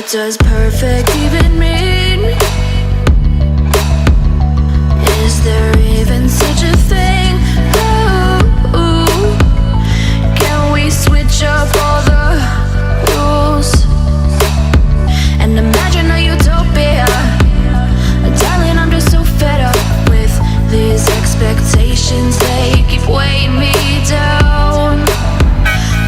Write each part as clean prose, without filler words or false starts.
What does perfect even mean? Is there even such a thing? Ooh, can we switch up all the rules and imagine a utopia? Darling, I'm just so fed up with these expectations. They keep weighing me down.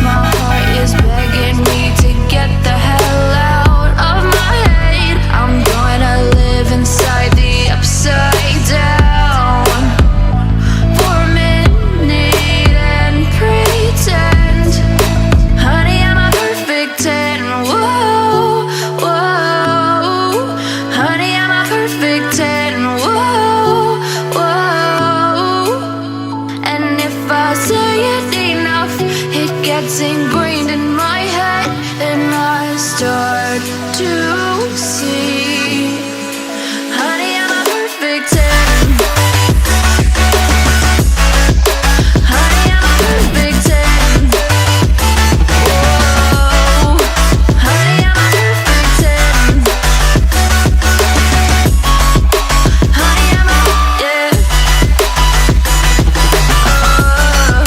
My heart is begging me to get the hell out of my head. I'm gonna live inside the upside down for a minute and pretend, honey, I'm a perfect 10. Whoa, whoa, honey, I'm a perfect 10. Whoa, whoa, and if I say it enough, it gets ingrained in my head, and I start to see, honey, I'm a perfect 10. Honey, I'm a perfect 10. Whoa, honey, I'm a perfect 10. Honey, I'm a, yeah. Oh,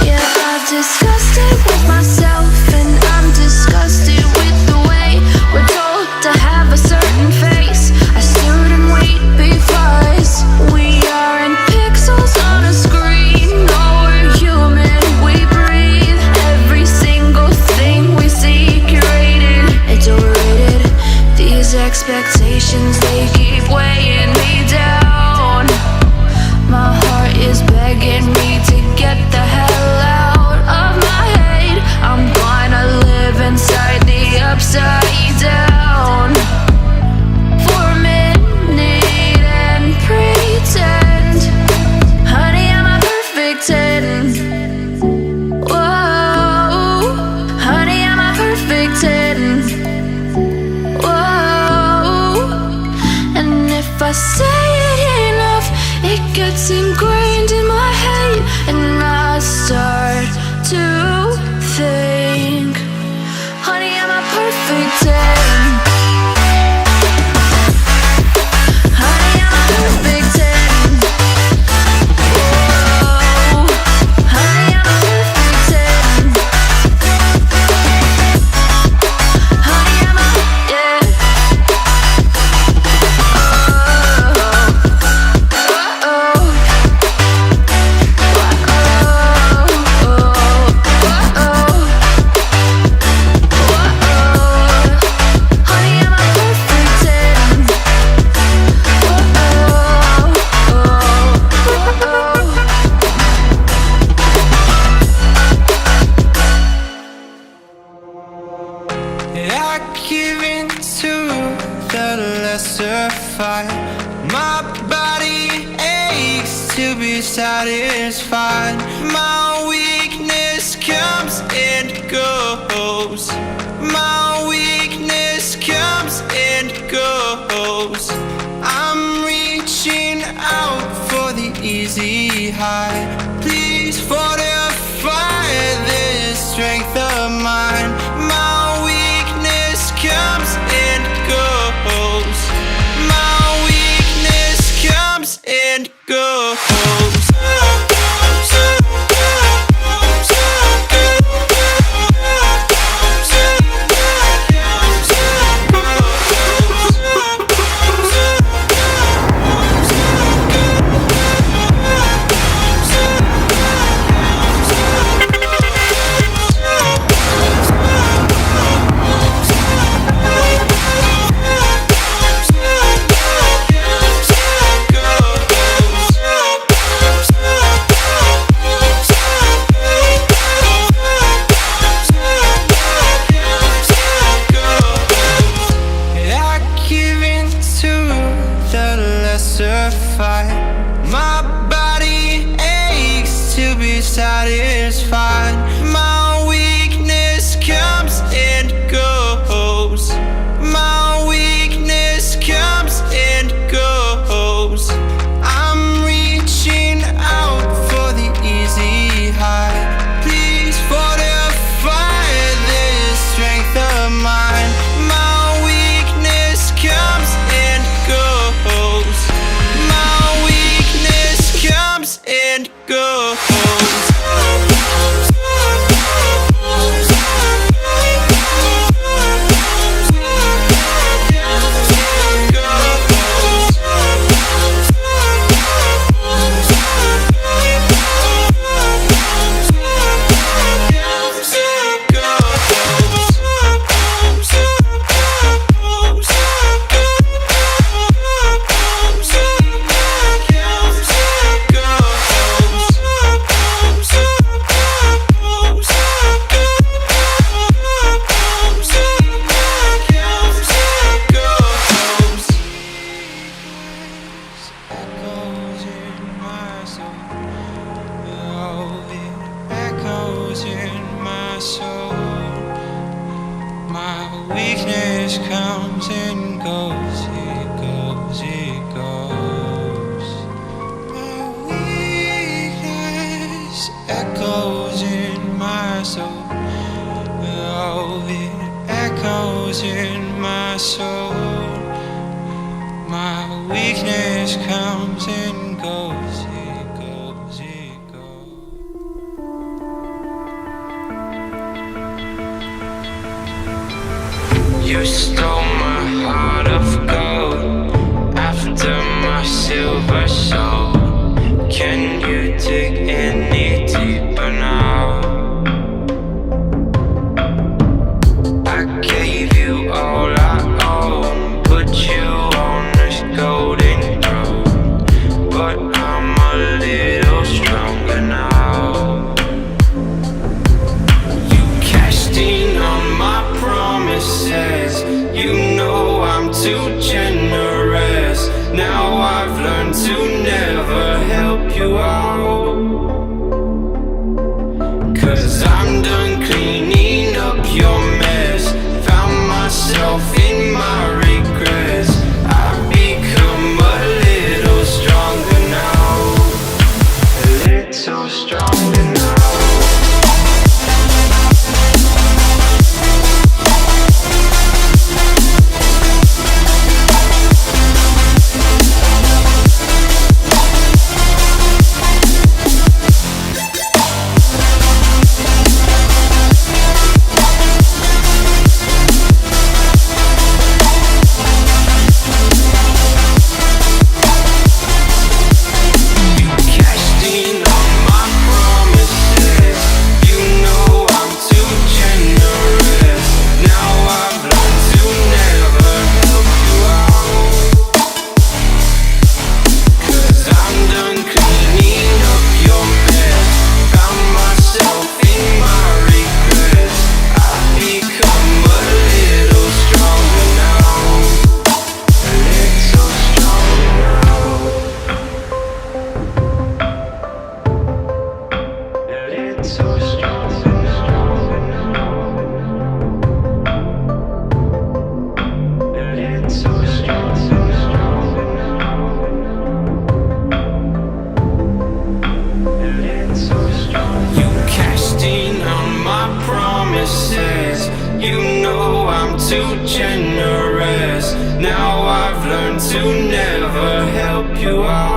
yeah, I've discussed it with myself, and I'm disgusted with the way we're told to have a certain face, a certain weight, because we aren't pixels on a screen. No, we're human, we breathe. Every single thing we see curated, it's overrated. These expectations, they keep weighing me down. My heart is begging me to get the hell out of my head. I'm gonna live inside the upside down for a minute and pretend, honey, I'm a perfect 10. Whoa, honey, I'm a perfect 10. Whoa, and if I say it enough, it gets ingrained in my head, and I start to think, honey, I'm a perfect 10. Honey, I'm a perfect 10. Whoa, honey, I'm a perfect 10. Honey, I'm a, yeah. I give in to the lesser fight. My body aches to be satisfied. My weakness comes and goes. My weakness comes and goes. I'm reaching out for the easy high. Please fortify this strength of mine. My weakness comes and goes. My weakness comes and goes. weakness comes and goes, it goes, it goes. My weakness echoes in my soul. Oh, it echoes in my soul. My weakness comes and goes, it goes, it goes. You stole my heart of gold after my silver soul. Can you dig any deeper now? I gave you all I own, put you on this golden throne, but I'm a little stronger now. You cashed in on my promises, you know I'm too generous. Now I've learned to never help you out, 'cause I'm done cleaning up your mess. Found myself in my regrets. I've become a little stronger now, a little stronger now. You know I'm too generous. Now I've learned to never help you out.